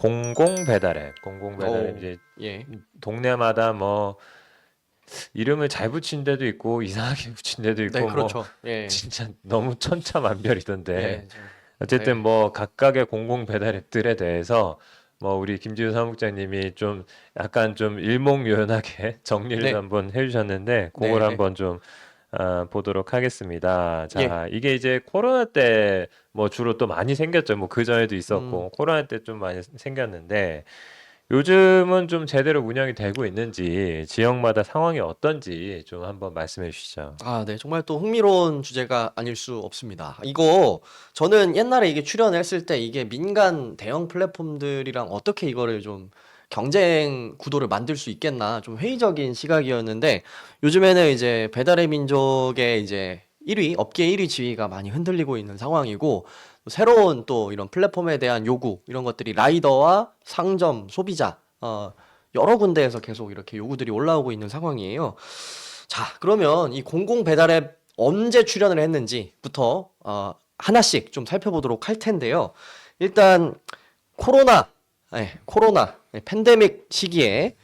공공 배달앱, 공공 배달앱 오, 이제 예. 동네마다 뭐 이름을 잘 붙인 데도 있고 이상하게 붙인 데도 네, 있고 뭐 그렇죠. 예. 진짜 너무 천차만별이던데 예. 어쨌든 네. 뭐 각각의 공공 배달 앱들에 대해서 뭐 우리 김지우 사무국장님이 좀 약간 좀 일목요연하게 정리를 네. 한번 해주셨는데 그걸 네, 네. 한번 좀 보도록 하겠습니다. 예. 자, 이게 이제 코로나 때 뭐 주로 또 많이 생겼죠. 뭐 그 전에도 음. 있었고 코로나 때 좀 많이 생겼는데 요즘은 좀 제대로 운영이 되고 있는지 지역마다 상황이 어떤지 좀 한번 말씀해 주시죠. 아, 네. 정말 또 흥미로운 주제가 아닐 수 없습니다. 이거 저는 옛날에 이게 출연했을 때 이게 민간 대형 플랫폼들이랑 어떻게 이거를 좀 경쟁 구도를 만들 수 있겠나 좀 회의적인 시각이었는데 요즘에는 이제 배달의 민족의 이제 1위, 업계 1위 지위가 많이 흔들리고 있는 상황이고 새로운 또 이런 플랫폼에 대한 요구 이런 것들이 라이더와 상점, 소비자 여러 군데에서 계속 이렇게 요구들이 올라오고 있는 상황이에요. 자, 그러면 이 공공 배달앱 언제 출연을 했는지부터 하나씩 좀 살펴보도록 할 텐데요. 일단 코로나 팬데믹 시기에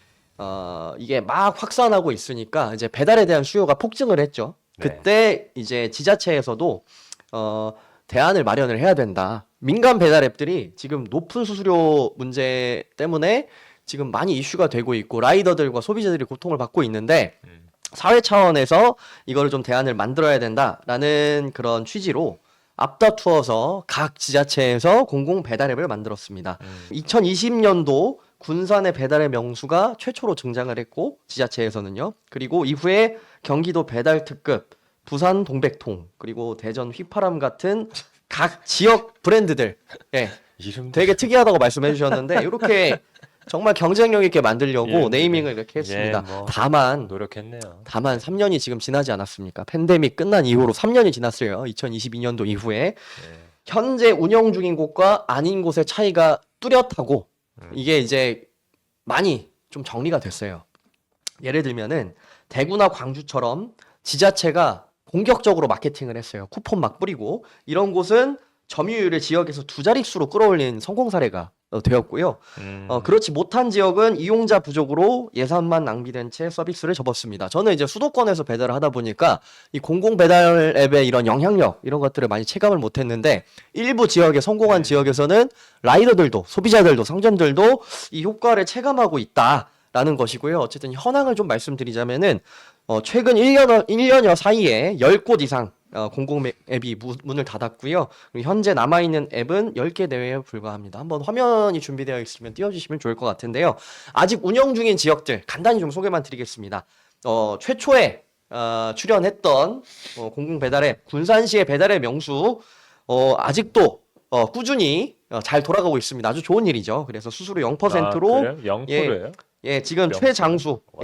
이게 막 확산하고 있으니까 이제 배달에 대한 수요가 폭증을 했죠. 네. 그때 이제 지자체에서도 어, 대안을 마련을 해야 된다. 민간 배달 앱들이 지금 높은 수수료 문제 때문에 지금 많이 이슈가 되고 있고 라이더들과 소비자들이 고통을 받고 있는데 음, 사회 차원에서 이거를 좀 대안을 만들어야 된다라는 그런 취지로 앞다투어서 각 지자체에서 공공 배달 앱을 만들었습니다. 음, 2020년도 군산의 배달의 명수가 최초로 등장을 했고 지자체에서는요. 그리고 이후에 경기도 배달 특급, 부산 동백통, 그리고 대전 휘파람 같은 각 지역 브랜드들 예, 이름도 되게 특이하다고 말씀해 주셨는데 이렇게 정말 경쟁력 있게 만들려고 이름들이 네이밍을 이렇게 예, 했습니다. 뭐 다만 노력했네요. 다만 3년이 지금 지나지 않았습니까? 팬데믹 끝난 이후로 3년이 지났어요. 2022년도 이후에. 예, 현재 운영 중인 곳과 아닌 곳의 차이가 뚜렷하고 이게 이제 많이 좀 정리가 됐어요. 예를 들면은 대구나 광주처럼 지자체가 공격적으로 마케팅을 했어요. 쿠폰 막 뿌리고 이런 곳은 점유율을 지역에서 두 자릿수로 끌어올린 성공 사례가 되었고요. 음, 그렇지 못한 지역은 이용자 부족으로 예산만 낭비된 채 서비스를 접었습니다. 저는 이제 수도권에서 배달을 하다 보니까 이 공공 배달 앱의 이런 영향력 이런 것들을 많이 체감을 못했는데 일부 지역에 성공한 지역에서는 라이더들도 소비자들도 상점들도 이 효과를 체감하고 있다라는 것이고요. 어쨌든 현황을 좀 말씀드리자면은 최근 1년여 사이에 10곳 이상 공공 앱이 문을 닫았고요. 그리고 현재 남아있는 앱은 10개 내외에 불과합니다. 한번 화면이 준비되어 있으면 띄워주시면 좋을 것 같은데요. 아직 운영 중인 지역들 간단히 좀 소개만 드리겠습니다. 최초에 출연했던 공공 배달앱 군산시의 배달의 명수 아직도 꾸준히 잘 돌아가고 있습니다. 아주 좋은 일이죠. 그래서 수수료 아, 0%로 그래요? 예, 0%예요? 예, 지금 0%? 최장수 와,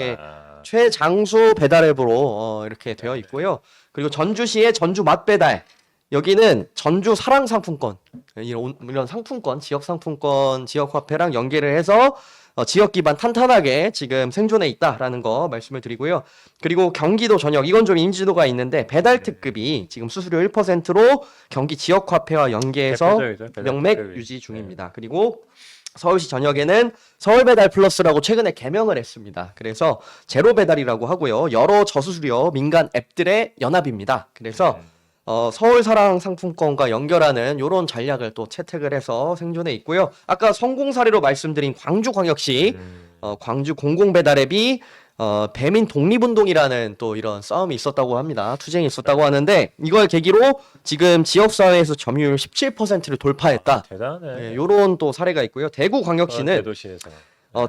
최장수 배달앱으로 이렇게 되어 있고요. 그리고 전주시의 전주 맛배달 여기는 전주 사랑 상품권 이런 상품권 지역 상품권 지역 화폐랑 연계를 해서 지역 기반 탄탄하게 지금 생존해 있다라는 거 말씀을 드리고요. 그리고 경기도 전역 이건 좀 인지도가 있는데 배달 특급이 지금 수수료 1%로 경기 지역 화폐와 연계해서 대표적이죠. 배달 명맥 특급이. 유지 네. 중입니다. 그리고 서울시 전역에는 서울배달 플러스라고 최근에 개명을 했습니다. 그래서 제로배달이라고 하고요. 여러 저수수료 민간 앱들의 연합입니다. 그래서 서울사랑 상품권과 연결하는 이런 전략을 또 채택을 해서 생존해 있고요. 아까 성공 사례로 말씀드린 광주광역시 광주 공공배달앱이 배민 독립운동이라는 또 이런 싸움이 있었다고 합니다. 투쟁이 있었다고 하는데 이걸 계기로 지금 지역사회에서 점유율 17%를 돌파했다. 대단해. 요런 또 사례가 있고요. 그런 대구광역시는 대도시에서.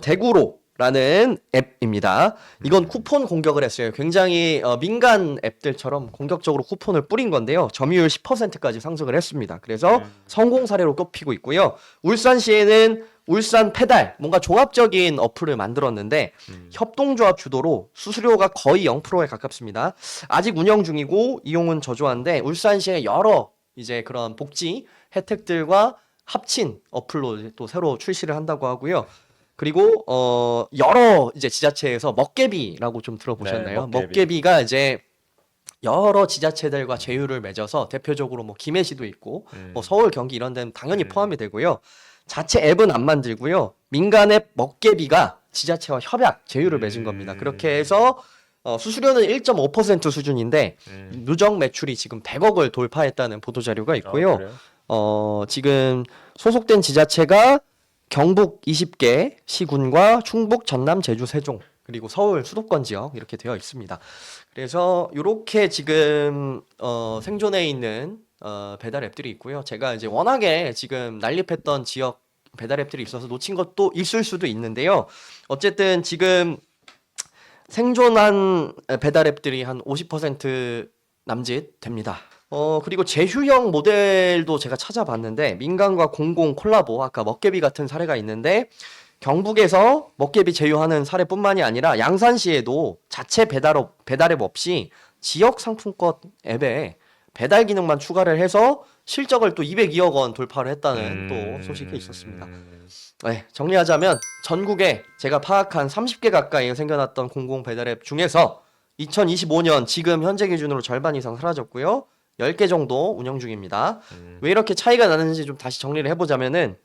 대구로라는 앱입니다. 이건 쿠폰 공격을 했어요. 굉장히 민간 앱들처럼 공격적으로 쿠폰을 뿌린 건데요. 점유율 10%까지 상승을 했습니다. 그래서 성공 사례로 꼽히고 있고요. 울산시에는 울산 페달 뭔가 종합적인 어플을 만들었는데 협동조합 주도로 수수료가 거의 0%에 가깝습니다. 아직 운영 중이고 이용은 저조한데 울산시의 여러 이제 그런 복지 혜택들과 합친 어플로 또 새로 출시를 한다고 하고요. 그리고 여러 이제 지자체에서 먹개비라고 좀 들어보셨나요? 네, 먹개비. 먹개비가 이제 여러 지자체들과 제휴를 맺어서 대표적으로 뭐 김해시도 있고 뭐 서울, 경기 이런 데는 당연히 포함이 되고요. 자체 앱은 안 만들고요. 민간 앱 먹개비가 지자체와 협약, 제휴를 맺은 겁니다. 그렇게 해서 수수료는 1.5% 수준인데 누적 매출이 지금 100억을 돌파했다는 보도 자료가 있고요. 그래요? 지금 소속된 지자체가 경북 20개 시군과 충북, 전남, 제주, 세종 그리고 서울 수도권 지역 이렇게 되어 있습니다. 그래서 이렇게 지금 생존해 있는 배달 앱들이 있고요. 제가 이제 워낙에 지금 난립했던 지역 배달 앱들이 있어서 놓친 것도 있을 수도 있는데요. 어쨌든 지금 생존한 배달 앱들이 한 50% 남짓 됩니다. 그리고 제휴형 모델도 제가 찾아봤는데 민간과 공공 콜라보 아까 먹개비 같은 사례가 있는데 경북에서 먹개비 제휴하는 사례뿐만이 아니라 양산시에도 자체 배달앱 없이 지역 상품권 앱에 배달 기능만 추가를 해서 실적을 또 202억 원 돌파를 했다는 또 소식이 있었습니다. 네, 정리하자면 전국에 제가 파악한 30개 가까이 생겨났던 공공 배달앱 중에서 2025년 지금 현재 기준으로 절반 이상 사라졌고요. 10개 정도 운영 중입니다. 왜 이렇게 차이가 나는지 좀 다시 정리를 해보자면은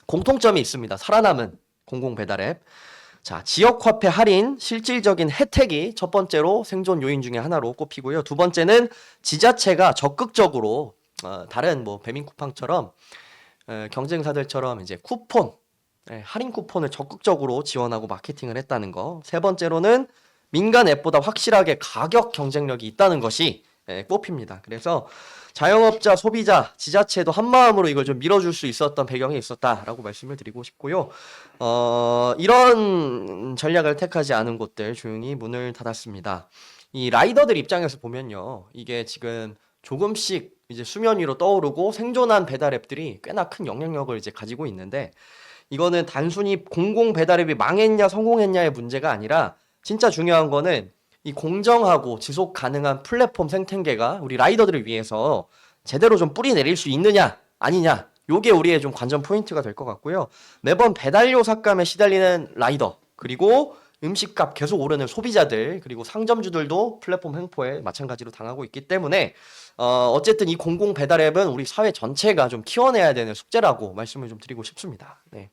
공통점이 있습니다. 살아남은 공공 배달앱. 자, 지역 화폐 할인, 실질적인 혜택이 첫 번째로 생존 요인 중에 하나로 꼽히고요. 두 번째는 지자체가 적극적으로 다른 뭐 배민 쿠팡처럼 경쟁사들처럼 이제 쿠폰, 할인 쿠폰을 적극적으로 지원하고 마케팅을 했다는 거. 세 번째로는 민간 앱보다 확실하게 가격 경쟁력이 있다는 것이 꼽힙니다. 그래서 자영업자, 소비자, 지자체도 한마음으로 이걸 좀 밀어줄 수 있었던 배경이 있었다라고 말씀을 드리고 싶고요. 이런 전략을 택하지 않은 곳들 조용히 문을 닫았습니다. 이 라이더들 입장에서 보면요. 이게 지금 조금씩 이제 수면 위로 떠오르고 생존한 배달 앱들이 꽤나 큰 영향력을 이제 가지고 있는데 이거는 단순히 공공 배달앱이 망했냐 성공했냐의 문제가 아니라 진짜 중요한 거는 이 공정하고 지속 가능한 플랫폼 생태계가 우리 라이더들을 위해서 제대로 좀 뿌리 내릴 수 있느냐 아니냐 요게 우리의 좀 관전 포인트가 될 것 같고요. 매번 배달료 삭감에 시달리는 라이더 그리고 음식값 계속 오르는 소비자들 그리고 상점주들도 플랫폼 횡포에 마찬가지로 당하고 있기 때문에 어쨌든 이 공공 배달 앱은 우리 사회 전체가 좀 키워내야 되는 숙제라고 말씀을 좀 드리고 싶습니다. 네.